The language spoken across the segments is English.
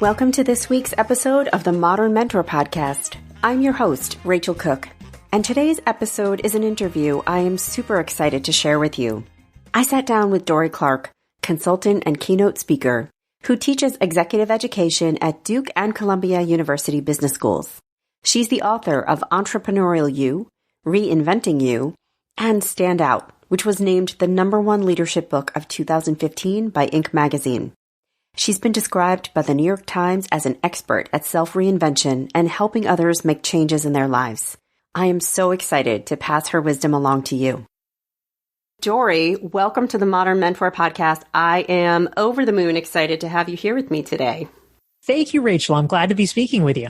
Welcome to this week's episode of the Modern Mentor Podcast. I'm your host, Rachel Cooke, and today's episode is an interview I am super excited to share with you. I sat down with Dorie Clark, consultant and keynote speaker, who teaches executive education at Duke and Columbia University Business Schools. She's the author of Entrepreneurial You, Reinventing You, and Stand Out, which was named the #1 leadership book of 2015 by Inc. magazine. She's been described by the New York Times as an expert at self-reinvention and helping others make changes in their lives. I am so excited to pass her wisdom along to you. Dorie, welcome to the Modern Mentor Podcast. I am over the moon excited to have you here with me today. Thank you, Rachel. I'm glad to be speaking with you.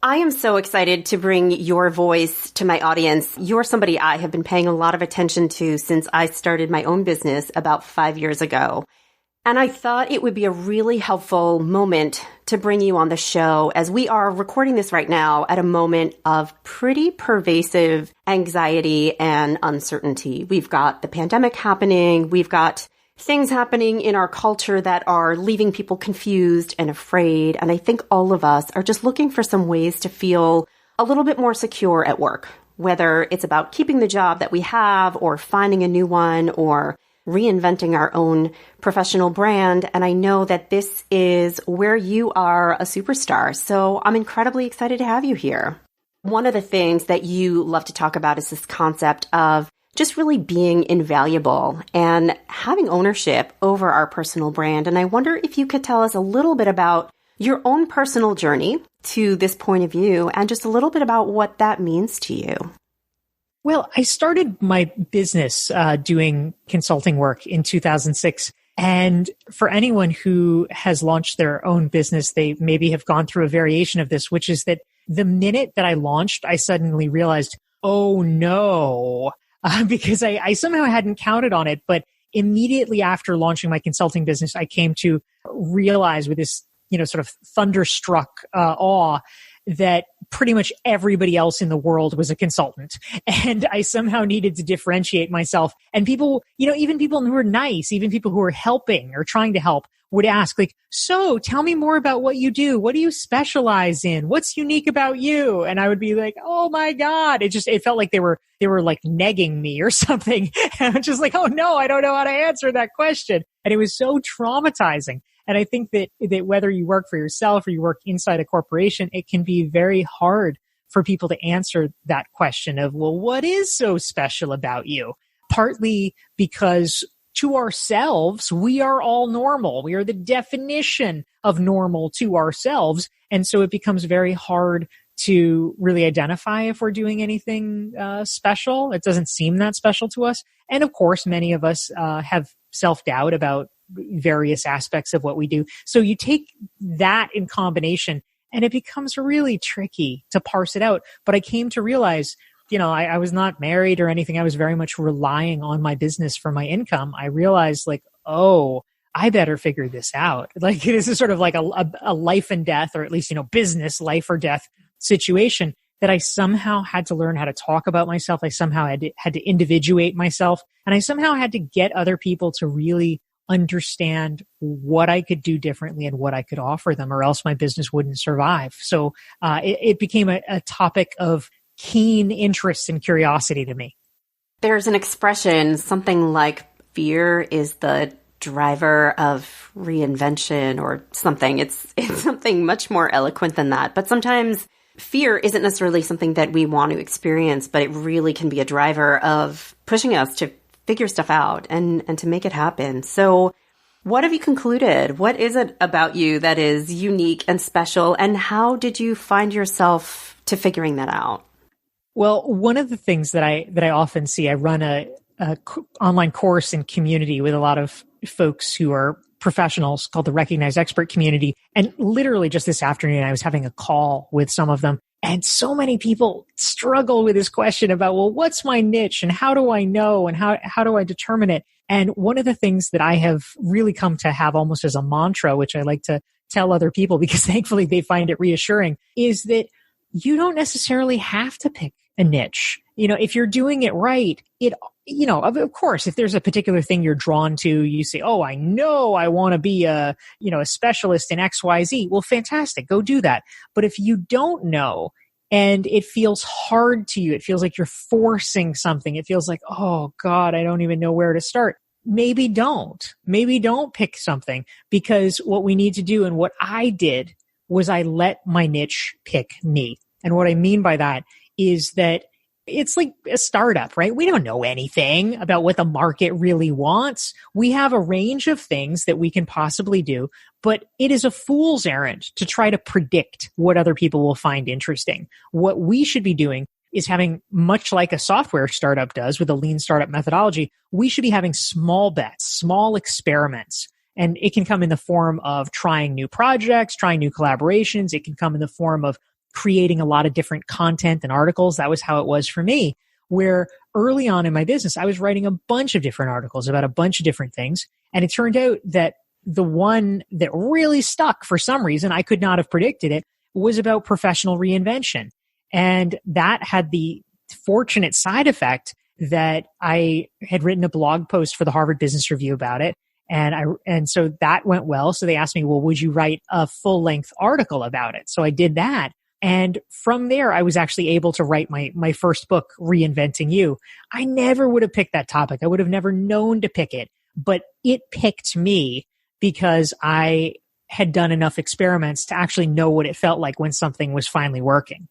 I am so excited to bring your voice to my audience. You're somebody I have been paying a lot of attention to since I started my own business about 5 years ago. And I thought it would be a really helpful moment to bring you on the show as we are recording this right now at a moment of pretty pervasive anxiety and uncertainty. We've got the pandemic happening. We've got things happening in our culture that are leaving people confused and afraid. And I think all of us are just looking for some ways to feel a little bit more secure at work, whether it's about keeping the job that we have or finding a new one or reinventing our own professional brand. And I know that this is where you are a superstar. So I'm incredibly excited to have you here. One of the things that you love to talk about is this concept of just really being invaluable and having ownership over our personal brand. And I wonder if you could tell us a little bit about your own personal journey to this point of view and just a little bit about what that means to you. Well, I started my business doing consulting work in 2006. And for anyone who has launched their own business, they maybe have gone through a variation of this, which is that the minute that I launched, I suddenly realized, oh no, because I somehow hadn't counted on it. But immediately after launching my consulting business, I came to realize with this, sort of thunderstruck awe that pretty much everybody else in the world was a consultant. And I somehow needed to differentiate myself. And people, even people who were nice, even people who were helping or trying to help would ask so tell me more about what you do. What do you specialize in? What's unique about you? And I would be like, oh my God. It felt like they were like negging me or something. And I'm just like, oh no, I don't know how to answer that question. And it was so traumatizing. And I think that whether you work for yourself or you work inside a corporation, it can be very hard for people to answer that question of, well, what is so special about you? Partly because to ourselves, we are all normal. We are the definition of normal to ourselves. And so it becomes very hard to really identify if we're doing anything special. It doesn't seem that special to us. And of course, many of us have self-doubt about various aspects of what we do. So you take that in combination and it becomes really tricky to parse it out. But I came to realize, I was not married or anything. I was very much relying on my business for my income. I realized I better figure this out. This is sort of like a life and death, or at least, business life or death situation that I somehow had to learn how to talk about myself. I somehow had to individuate myself, and I somehow had to get other people to really understand what I could do differently and what I could offer them, or else my business wouldn't survive. So it became a topic of keen interest and curiosity to me. There's an expression, something like fear is the driver of reinvention or something. It's something much more eloquent than that. But sometimes fear isn't necessarily something that we want to experience, but it really can be a driver of pushing us to figure stuff out and to make it happen. So what have you concluded? What is it about you that is unique and special? And how did you find yourself to figuring that out? Well, one of the things that I often see, I run a online course and community with a lot of folks who are professionals called the Recognized Expert Community. And literally just this afternoon, I was having a call with some of them. And so many people struggle with this question about, well, what's my niche and how do I know and how do I determine it? And one of the things that I have really come to have almost as a mantra, which I like to tell other people because thankfully they find it reassuring, is that you don't necessarily have to pick a niche. if you're doing it right, of course, if there's a particular thing you're drawn to, you say, oh, I know I want to be a specialist in XYZ. Well, fantastic. Go do that. But if you don't know and it feels hard to you, it feels like you're forcing something. It feels like, oh God, I don't even know where to start. Maybe don't pick something, because what we need to do, and what I did, was I let my niche pick me. And what I mean by that is that it's like a startup, right? We don't know anything about what the market really wants. We have a range of things that we can possibly do, but it is a fool's errand to try to predict what other people will find interesting. What we should be doing is having, much like a software startup does with a lean startup methodology, we should be having small bets, small experiments. And it can come in the form of trying new projects, trying new collaborations. It can come in the form of creating a lot of different content and articles. That was how it was for me, where early on in my business, I was writing a bunch of different articles about a bunch of different things. And it turned out that the one that really stuck, for some reason, I could not have predicted it, was about professional reinvention. And that had the fortunate side effect that I had written a blog post for the Harvard Business Review about it. And so that went well. So they asked me, well, would you write a full length article about it? So I did that. And from there, I was actually able to write my first book, Reinventing You. I never would have picked that topic. I would have never known to pick it, but it picked me because I had done enough experiments to actually know what it felt like when something was finally working.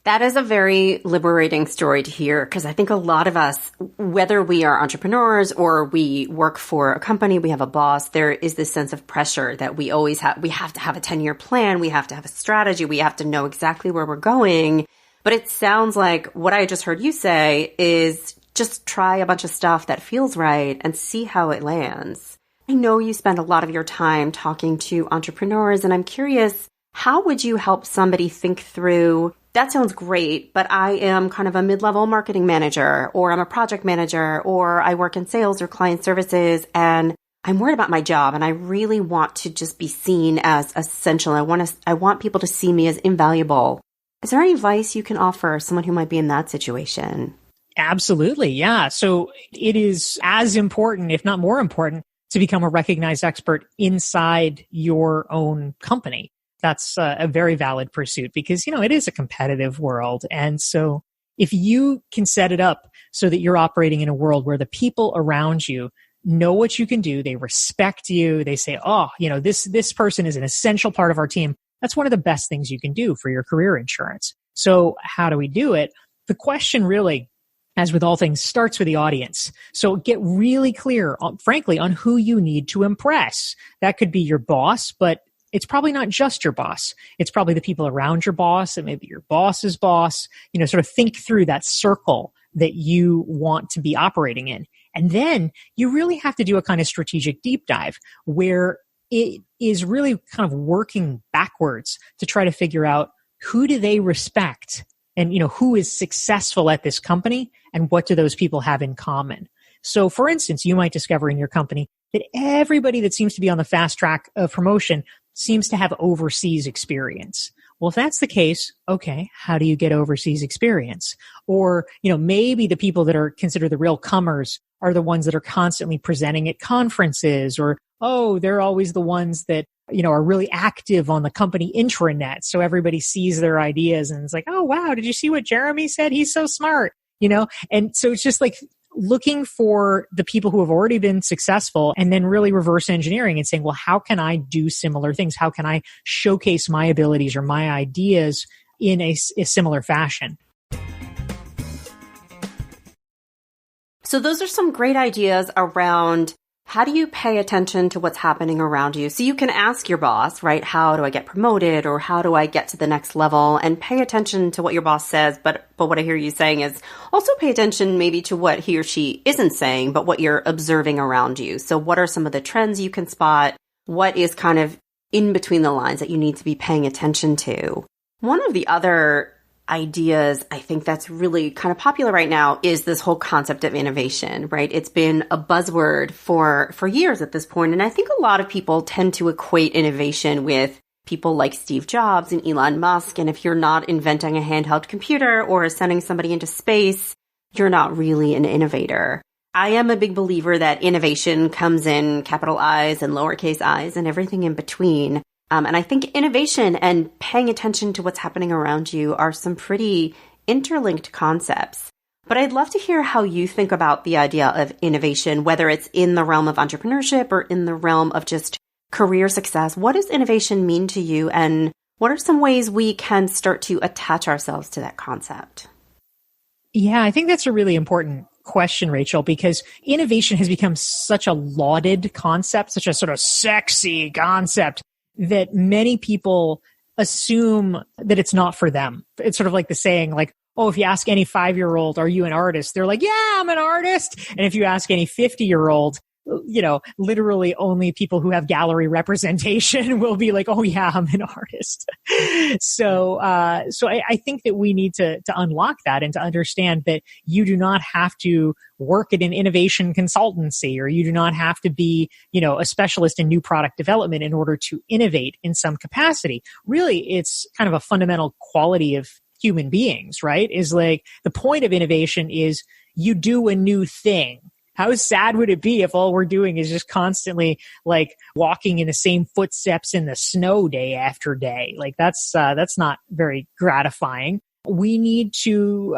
That is a very liberating story to hear, because I think a lot of us, whether we are entrepreneurs or we work for a company, we have a boss, there is this sense of pressure that we always have. We have to have a 10-year plan. We have to have a strategy. We have to know exactly where we're going. But it sounds like what I just heard you say is just try a bunch of stuff that feels right and see how it lands. I know you spend a lot of your time talking to entrepreneurs, and I'm curious, how would you help somebody think through, that sounds great, but I am kind of a mid-level marketing manager, or I'm a project manager, or I work in sales or client services, and I'm worried about my job, and I really want to just be seen as essential. I want people to see me as invaluable. Is there any advice you can offer someone who might be in that situation? Absolutely, yeah. So it is as important, if not more important, to become a recognized expert inside your own company. That's a very valid pursuit, because, it is a competitive world. And so if you can set it up so that you're operating in a world where the people around you know what you can do, they respect you, they say, oh, this person is an essential part of our team. That's one of the best things you can do for your career insurance. So how do we do it? The question really, as with all things, starts with the audience. So get really clear, frankly, on who you need to impress. That could be your boss, but it's probably not just your boss. It's probably the people around your boss, and maybe your boss's boss. Sort of think through that circle that you want to be operating in. And then you really have to do a kind of strategic deep dive where it is really kind of working backwards to try to figure out who do they respect, and who is successful at this company, and what do those people have in common. So for instance, you might discover in your company that everybody that seems to be on the fast track of promotion seems to have overseas experience. Well, if that's the case, okay, how do you get overseas experience? Or, maybe the people that are considered the real comers are the ones that are constantly presenting at conferences, or, oh, they're always the ones that, are really active on the company intranet. So everybody sees their ideas and it's like, oh, wow, did you see what Jeremy said? He's so smart, And so it's just like looking for the people who have already been successful, and then really reverse engineering and saying, well, how can I do similar things? How can I showcase my abilities or my ideas in a similar fashion? So those are some great ideas around how do you pay attention to what's happening around you? So you can ask your boss, right? How do I get promoted, or how do I get to the next level? And pay attention to what your boss says. But what I hear you saying is also pay attention maybe to what he or she isn't saying, but what you're observing around you. So what are some of the trends you can spot? What is kind of in between the lines that you need to be paying attention to? One of the other ideas I think that's really kind of popular right now is this whole concept of innovation, right? It's been a buzzword for years at this point. And I think a lot of people tend to equate innovation with people like Steve Jobs and Elon Musk. And if you're not inventing a handheld computer or sending somebody into space, you're not really an innovator. I am a big believer that innovation comes in capital I's and lowercase i's and everything in between. And I think innovation and paying attention to what's happening around you are some pretty interlinked concepts. But I'd love to hear how you think about the idea of innovation, whether it's in the realm of entrepreneurship or in the realm of just career success. What does innovation mean to you? And what are some ways we can start to attach ourselves to that concept? Yeah, I think that's a really important question, Rachel, because innovation has become such a lauded concept, such a sort of sexy concept that many people assume that it's not for them. It's sort of like the saying, like, oh, if you ask any 5-year-old, are you an artist? They're like, yeah, I'm an artist. And if you ask any 50-year-old, literally only people who have gallery representation will be like, oh yeah, I'm an artist. So I think that we need to unlock that and to understand that you do not have to work at an innovation consultancy, or you do not have to be, a specialist in new product development in order to innovate in some capacity. Really, it's kind of a fundamental quality of human beings, right? Is like the point of innovation is you do a new thing. How sad would it be if all we're doing is just constantly like walking in the same footsteps in the snow day after day? Like that's not very gratifying. We need to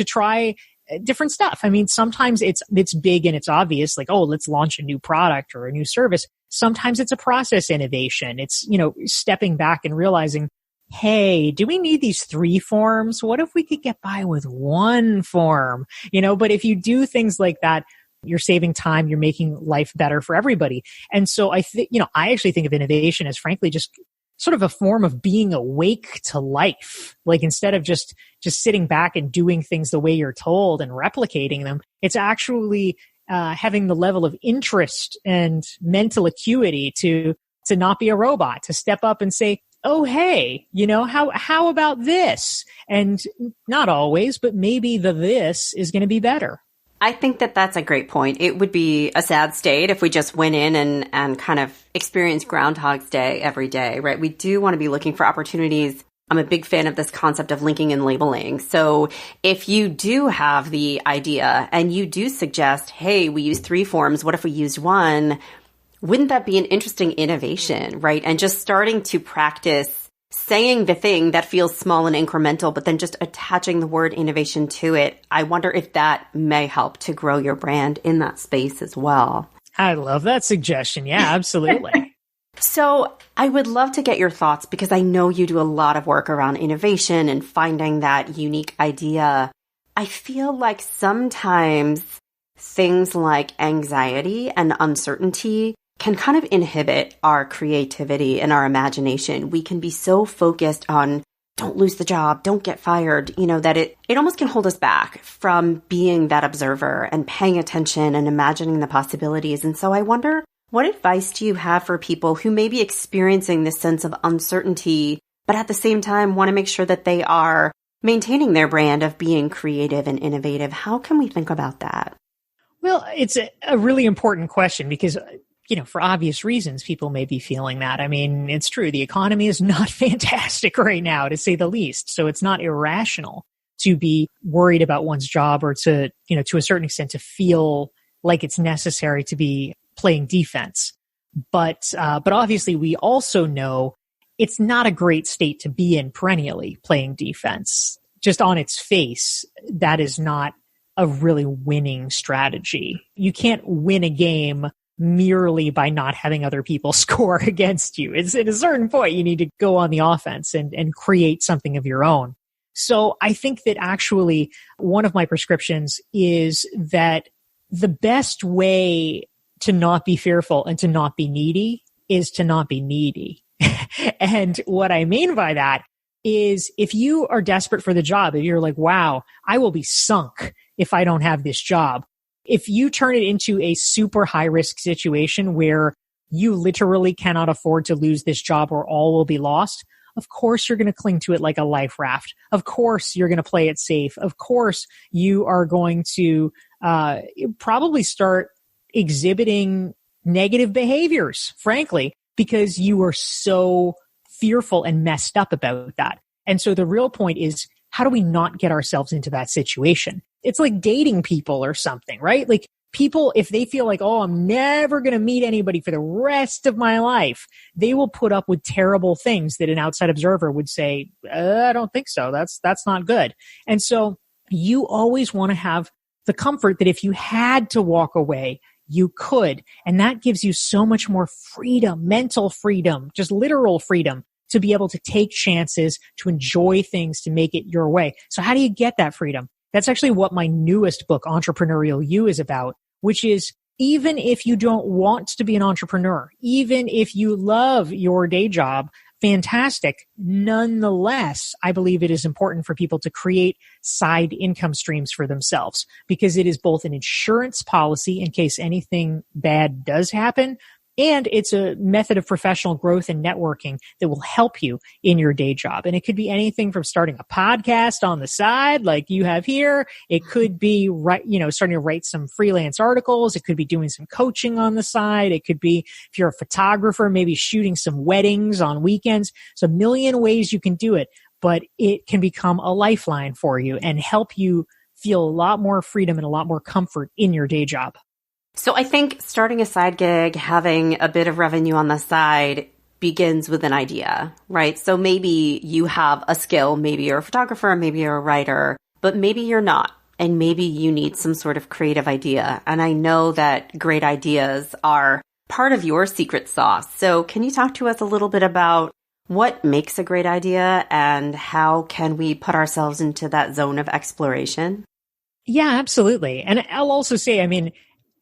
try different stuff. I mean, sometimes it's big and it's obvious, like, oh, let's launch a new product or a new service. Sometimes it's a process innovation. It's, stepping back and realizing, hey, do we need these 3 forms? What if we could get by with 1 form? But if you do things like that, you're saving time, you're making life better for everybody. And so I think, I actually think of innovation as frankly just sort of a form of being awake to life. Like instead of just sitting back and doing things the way you're told and replicating them, it's actually having the level of interest and mental acuity to not be a robot, to step up and say, oh, hey, how about this? And not always, but maybe this is going to be better. I think that that's a great point. It would be a sad state if we just went in and kind of experienced Groundhog's Day every day, right? We do want to be looking for opportunities. I'm a big fan of this concept of linking and labeling. So if you do have the idea and you do suggest, hey, we use 3 forms, what if we used 1? Wouldn't that be an interesting innovation, right? And just starting to practice saying the thing that feels small and incremental, but then just attaching the word innovation to it. I wonder if that may help to grow your brand in that space as well. I love that suggestion. Yeah, absolutely. So I would love to get your thoughts because I know you do a lot of work around innovation and finding that unique idea. I feel like sometimes things like anxiety and uncertainty can kind of inhibit our creativity and our imagination. We can be so focused on don't lose the job, don't get fired, that it almost can hold us back from being that observer and paying attention and imagining the possibilities. And so I wonder, what advice do you have for people who may be experiencing this sense of uncertainty, but at the same time want to make sure that they are maintaining their brand of being creative and innovative? How can we think about that? Well, it's a really important question because for obvious reasons, people may be feeling that. I mean, it's true. The economy is not fantastic right now, to say the least. So it's not irrational to be worried about one's job or to a certain extent, to feel like it's necessary to be playing defense. But obviously we also know it's not a great state to be in perennially playing defense. Just on its face, that is not a really winning strategy. You can't win a game merely by not having other people score against you. It's at a certain point, you need to go on the offense and create something of your own. So I think that actually one of my prescriptions is that the best way to not be fearful and to not be needy is to not be needy. And what I mean by that is if you are desperate for the job, if you're like, wow, I will be sunk if I don't have this job. If you turn it into a super high risk situation where you literally cannot afford to lose this job or all will be lost, of course you're going to cling to it like a life raft. Of course you're going to play it safe. Of course you are going to probably start exhibiting negative behaviors, frankly, because you are so fearful and messed up about that. And so the real point is, how do we not get ourselves into that situation? it's like dating people or something, right? Like people, if they feel like, oh, I'm never going to meet anybody for the rest of my life, they will put up with terrible things that an outside observer would say, I don't think so. That's not good. And so you always want to have the comfort that if you had to walk away, you could. And that gives you so much more freedom, mental freedom, just literal freedom to be able to take chances, to enjoy things, to make it your way. So how do you get that freedom? That's actually what my newest book, Entrepreneurial You, is about, which is even if you don't want to be an entrepreneur, even if you love your day job, fantastic. Nonetheless, I believe it is important for people to create side income streams for themselves because it is both an insurance policy in case anything bad does happen, and it's a method of professional growth and networking that will help you in your day job. And it could be anything from starting a podcast on the side like you have here. It could be starting to write some freelance articles. It could be doing some coaching on the side. It could be, if you're a photographer, maybe shooting some weddings on weekends. So a million ways you can do it, but it can become a lifeline for you and help you feel a lot more freedom and a lot more comfort in your day job. So I think starting a side gig, having a bit of revenue on the side begins with an idea, right? So maybe you have a skill, maybe you're a photographer, maybe you're a writer, but maybe you're not. And maybe you need some sort of creative idea. And I know that great ideas are part of your secret sauce. So can you talk to us a little bit about what makes a great idea and how can we put ourselves into that zone of exploration? Yeah, absolutely. And I'll also say,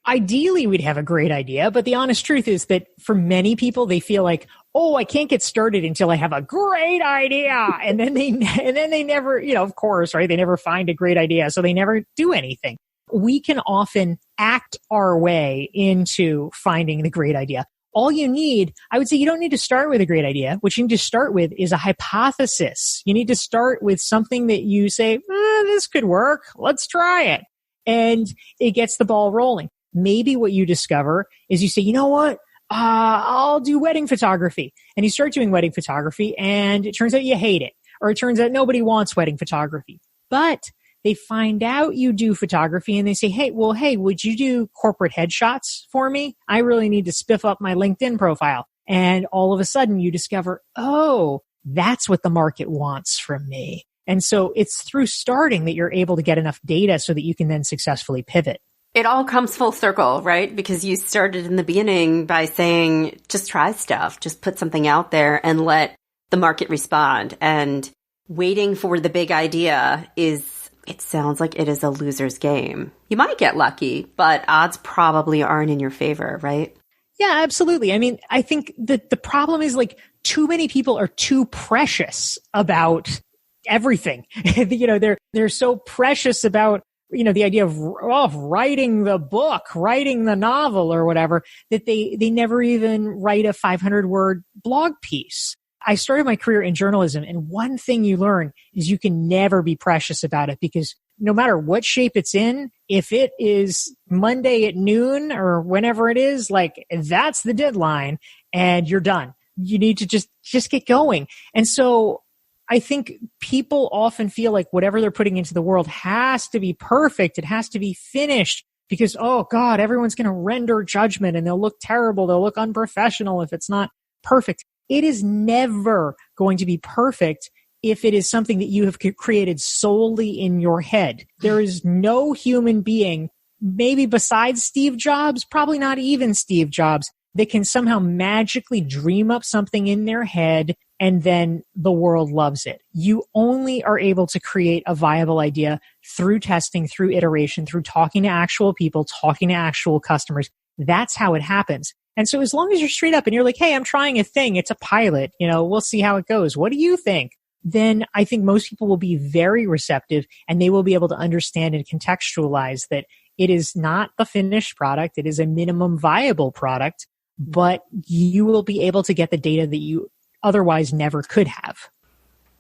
ideally, we'd have a great idea, but the honest truth is that for many people, they feel like, oh, I can't get started until I have a great idea. And then they never, of course, right? They never find a great idea. So they never do anything. We can often act our way into finding the great idea. All you need, I would say you don't need to start with a great idea. What you need to start with is a hypothesis. You need to start with something that you say, this could work. Let's try it. And it gets the ball rolling. Maybe what you discover is you say, you know what? I'll do wedding photography. And you start doing wedding photography and it turns out you hate it. Or it turns out nobody wants wedding photography. But they find out you do photography and they say, hey, would you do corporate headshots for me? I really need to spiff up my LinkedIn profile. And all of a sudden you discover, oh, that's what the market wants from me. And so it's through starting that you're able to get enough data so that you can then successfully pivot. It all comes full circle, right? Because you started in the beginning by saying, just try stuff, just put something out there and let the market respond. And waiting for the big idea it sounds like it is a loser's game. You might get lucky, but odds probably aren't in your favor, right? Yeah, absolutely. I think that the problem is like too many people are too precious about everything. They're so precious about the idea of writing the book, writing the novel or whatever, that they never even write a 500-word blog piece. I started my career in journalism, and one thing you learn is you can never be precious about it because no matter what shape it's in, if it is Monday at noon or whenever it is, like that's the deadline and you're done. You need to just get going. And so I think people often feel like whatever they're putting into the world has to be perfect. It has to be finished because, oh God, everyone's going to render judgment and they'll look terrible. They'll look unprofessional if it's not perfect. It is never going to be perfect if it is something that you have created solely in your head. There is no human being, maybe besides Steve Jobs, probably not even Steve Jobs, that can somehow magically dream up something in their head and then the world loves it. You only are able to create a viable idea through testing, through iteration, through talking to actual people, talking to actual customers. That's how it happens. And so as long as you're straight up and you're like, hey, I'm trying a thing. It's a pilot. We'll see how it goes. What do you think? Then I think most people will be very receptive and they will be able to understand and contextualize that it is not the finished product. It is a minimum viable product, but you will be able to get the data that you otherwise never could have.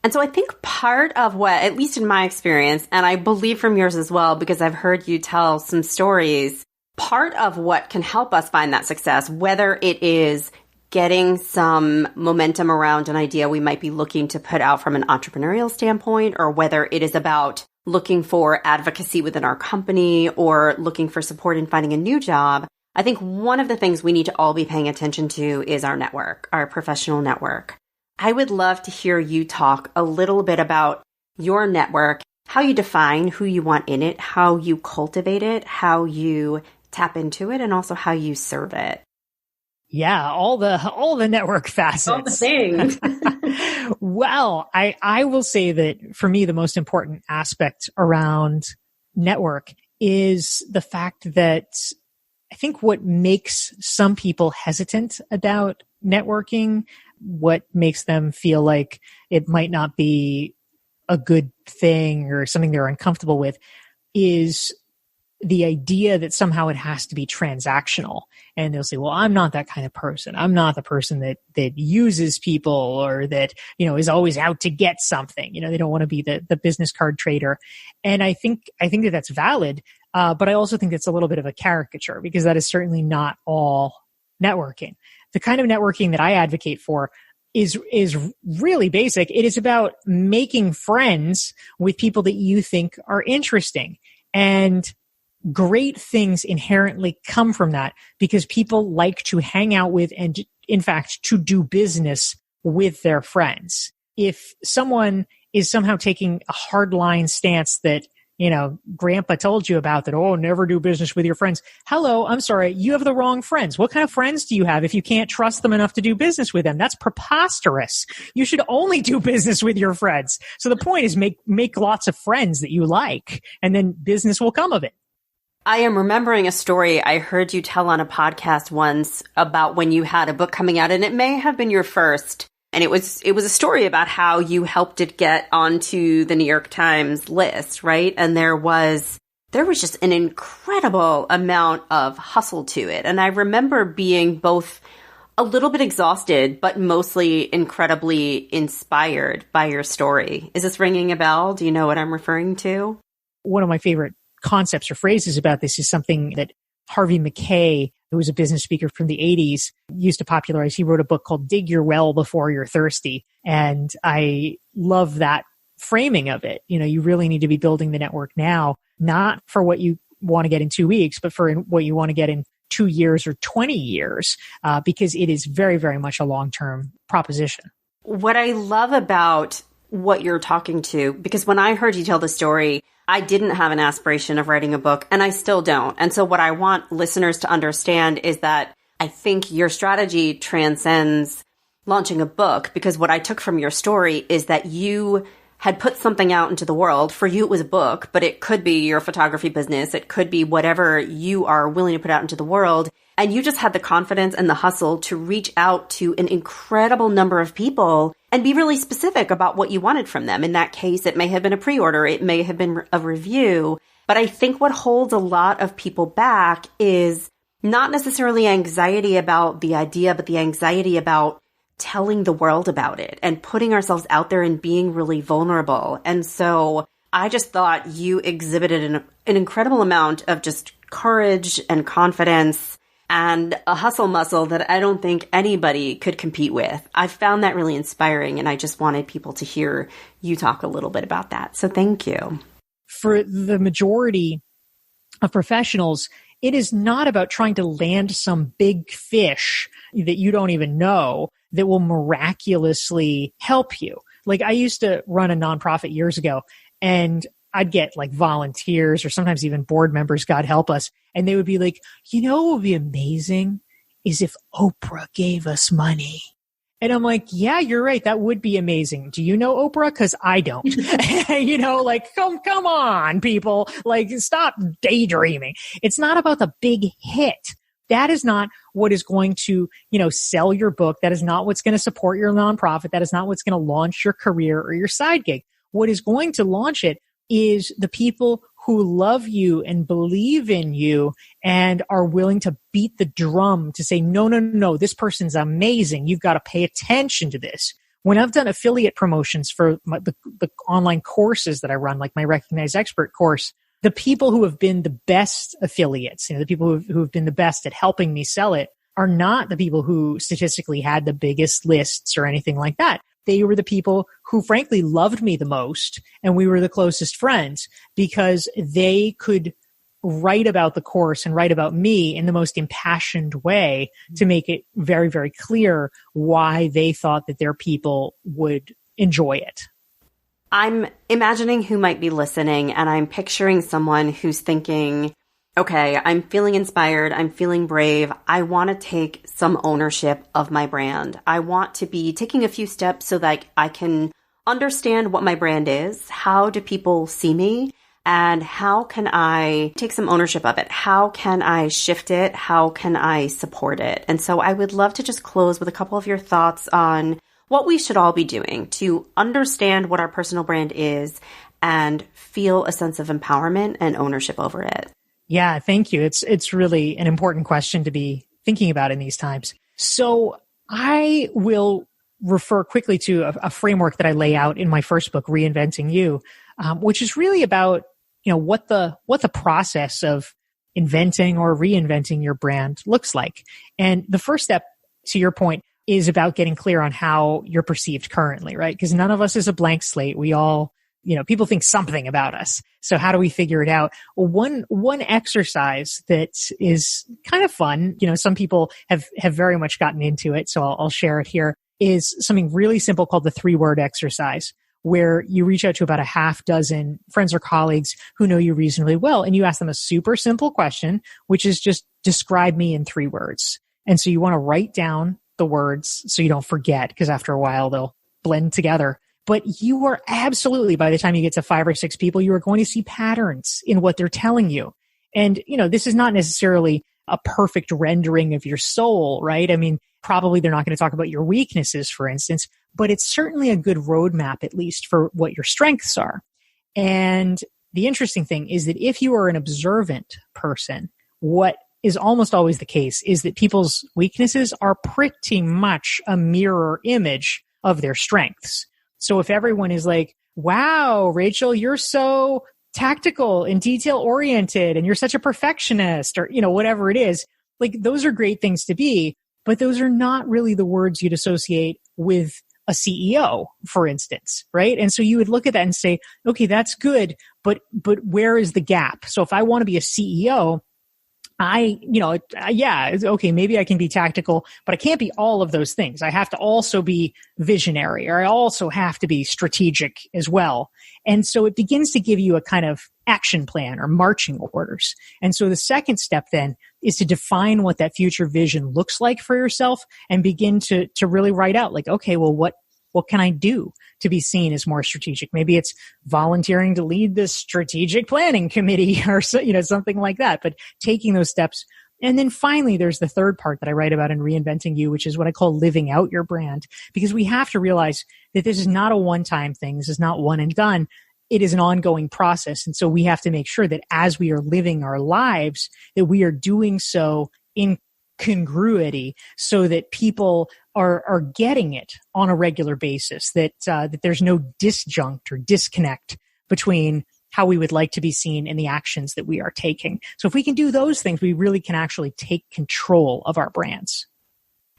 And so I think part of what, at least in my experience, and I believe from yours as well, because I've heard you tell some stories, part of what can help us find that success, whether it is getting some momentum around an idea we might be looking to put out from an entrepreneurial standpoint, or whether it is about looking for advocacy within our company or looking for support in finding a new job, I think one of the things we need to all be paying attention to is our network, our professional network. I would love to hear you talk a little bit about your network, how you define who you want in it, how you cultivate it, how you tap into it, and also how you serve it. Yeah, all the network facets. All the things. Well, I will say that for me, the most important aspect around network is the fact that I think what makes some people hesitant about networking, what makes them feel like it might not be a good thing or something they're uncomfortable with, is the idea that somehow it has to be transactional. And they'll say, well, I'm not that kind of person. I'm not the person that uses people or that, is always out to get something. They don't want to be the business card trader. And I think that that's valid. But I also think it's a little bit of a caricature, because that is certainly not all networking. The kind of networking that I advocate for is really basic. It is about making friends with people that you think are interesting. And great things inherently come from that, because people like to hang out with and, in fact, to do business with their friends. If someone is somehow taking a hardline stance that, grandpa told you about, that, oh, never do business with your friends. Hello, I'm sorry, you have the wrong friends. What kind of friends do you have if you can't trust them enough to do business with them? That's preposterous. You should only do business with your friends. So the point is make lots of friends that you like, and then business will come of it. I am remembering a story I heard you tell on a podcast once about when you had a book coming out, and it may have been your first. And it was a story about how you helped it get onto the New York Times list, right? And there was just an incredible amount of hustle to it. And I remember being both a little bit exhausted, but mostly incredibly inspired by your story. Is this ringing a bell? Do you know what I'm referring to? One of my favorite concepts or phrases about this is something that Harvey Mackay, who was a business speaker from the 80s, used to popularize. He wrote a book called Dig Your Well Before You're Thirsty. And I love that framing of it. You really need to be building the network now, not for what you want to get in 2 weeks, but for what you want to get in 2 years or 20 years, because it is very, very much a long-term proposition. What I love about what you're talking to, because when I heard you tell the story, I didn't have an aspiration of writing a book, and I still don't. And so what I want listeners to understand is that I think your strategy transcends launching a book, because what I took from your story is that you had put something out into the world. For you, it was a book, but it could be your photography business. It could be whatever you are willing to put out into the world. And you just had the confidence and the hustle to reach out to an incredible number of people and be really specific about what you wanted from them. In that case, it may have been a pre-order. It may have been a review. But I think what holds a lot of people back is not necessarily anxiety about the idea, but the anxiety about telling the world about it and putting ourselves out there and being really vulnerable. And so I just thought you exhibited an incredible amount of just courage and confidence and a hustle muscle that I don't think anybody could compete with. I found that really inspiring, and I just wanted people to hear you talk a little bit about that. So thank you. For the majority of professionals, it is not about trying to land some big fish that you don't even know that will miraculously help you. Like, I used to run a nonprofit years ago, and I'd get like volunteers or sometimes even board members, God help us. And they would be like, what would be amazing is if Oprah gave us money. And I'm like, yeah, you're right. That would be amazing. Do you know Oprah? Cause I don't, come on, people, stop daydreaming. It's not about the big hit. That is not what is going to, sell your book. That is not what's going to support your nonprofit. That is not what's going to launch your career or your side gig. What is going to launch it is the people who love you and believe in you and are willing to beat the drum to say, no, this person's amazing. You've got to pay attention to this. When I've done affiliate promotions for the online courses that I run, like my Recognized Expert course, the people who have been the best affiliates, the people who have been the best at helping me sell it, are not the people who statistically had the biggest lists or anything like that. they were the people who frankly loved me the most, and we were the closest friends because they could write about the course and write about me in the most impassioned way to make it very, very clear why they thought that their people would enjoy it. I'm imagining who might be listening, and I'm picturing someone who's thinking, okay, I'm feeling inspired. I'm feeling brave. I want to take some ownership of my brand. I want to be taking a few steps so that I can understand what my brand is. How do people see me? And how can I take some ownership of it? How can I shift it? How can I support it? And so I would love to just close with a couple of your thoughts on what we should all be doing to understand what our personal brand is and feel a sense of empowerment and ownership over it. Yeah, thank you. It's really an important question to be thinking about in these times. So I will refer quickly to a framework that I lay out in my first book, Reinventing You, which is really about, what the process of inventing or reinventing your brand looks like. And the first step, to your point, is about getting clear on how you're perceived currently, right? Because none of us is a blank slate. We all, people think something about us. So how do we figure it out? Well, one exercise that is kind of fun, some people have very much gotten into it, so I'll share it here, is something really simple called the 3-word exercise, where you reach out to about a half dozen friends or colleagues who know you reasonably well, and you ask them a super simple question, which is just describe me in 3 words. And so you want to write down the words so you don't forget, because after a while they'll blend together. But you are absolutely, by the time you get to 5 or 6 people, you are going to see patterns in what they're telling you. And, this is not necessarily a perfect rendering of your soul, right? I mean, probably they're not going to talk about your weaknesses, for instance, but it's certainly a good roadmap, at least, for what your strengths are. And the interesting thing is that if you are an observant person, what is almost always the case is that people's weaknesses are pretty much a mirror image of their strengths. So if everyone is like, wow, Rachel, you're so tactical and detail oriented and you're such a perfectionist, or, whatever it is, like those are great things to be, but those are not really the words you'd associate with a CEO, for instance, right? And so you would look at that and say, okay, that's good, but where is the gap? So if I want to be a CEO, okay, maybe I can be tactical, but I can't be all of those things. I have to also be visionary, or I also have to be strategic as well. And so it begins to give you a kind of action plan or marching orders. And so the second step then is to define what that future vision looks like for yourself and begin to really write out like, okay, well, what can I do to be seen as more strategic? Maybe it's volunteering to lead the strategic planning committee or something like that, but taking those steps. And then finally, there's the third part that I write about in Reinventing You, which is what I call living out your brand, because we have to realize that this is not a one-time thing. This is not one and done. It is an ongoing process. And so we have to make sure that as we are living our lives, that we are doing so in congruity so that people are getting it on a regular basis, that there's no disjunct or disconnect between how we would like to be seen and the actions that we are taking. So if we can do those things, we really can actually take control of our brands.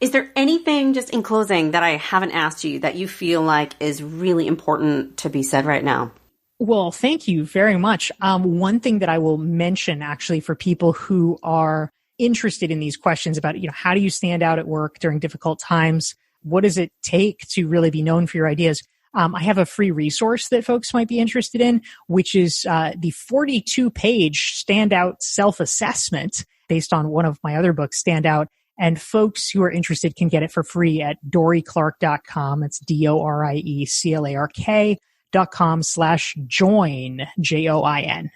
Is there anything, just in closing, that I haven't asked you that you feel like is really important to be said right now? Well, thank you very much. One thing that I will mention actually for people who are interested in these questions about, how do you stand out at work during difficult times? What does it take to really be known for your ideas? I have a free resource that folks might be interested in, which is the 42-page standout self-assessment based on one of my other books, Standout. And folks who are interested can get it for free at DorieClark.com. It's DorieClark.com/join, JOIN.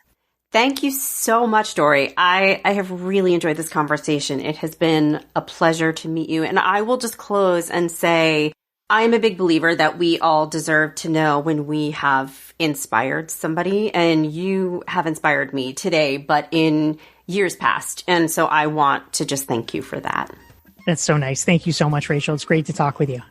Thank you so much, Dorie. I have really enjoyed this conversation. It has been a pleasure to meet you. And I will just close and say, I am a big believer that we all deserve to know when we have inspired somebody. And you have inspired me today, but in years past. And so I want to just thank you for that. That's so nice. Thank you so much, Rachel. It's great to talk with you.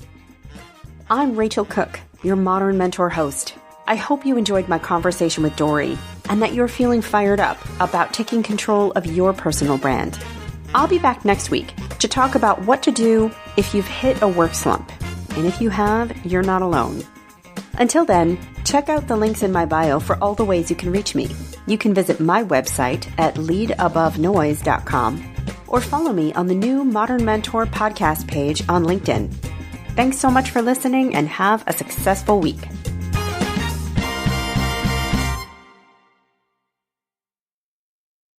I'm Rachel Cooke, your Modern Mentor host. I hope you enjoyed my conversation with Dorie and that you're feeling fired up about taking control of your personal brand. I'll be back next week to talk about what to do if you've hit a work slump. And if you have, you're not alone. Until then, check out the links in my bio for all the ways you can reach me. You can visit my website at leadabovenoise.com or follow me on the new Modern Mentor podcast page on LinkedIn. Thanks so much for listening and have a successful week.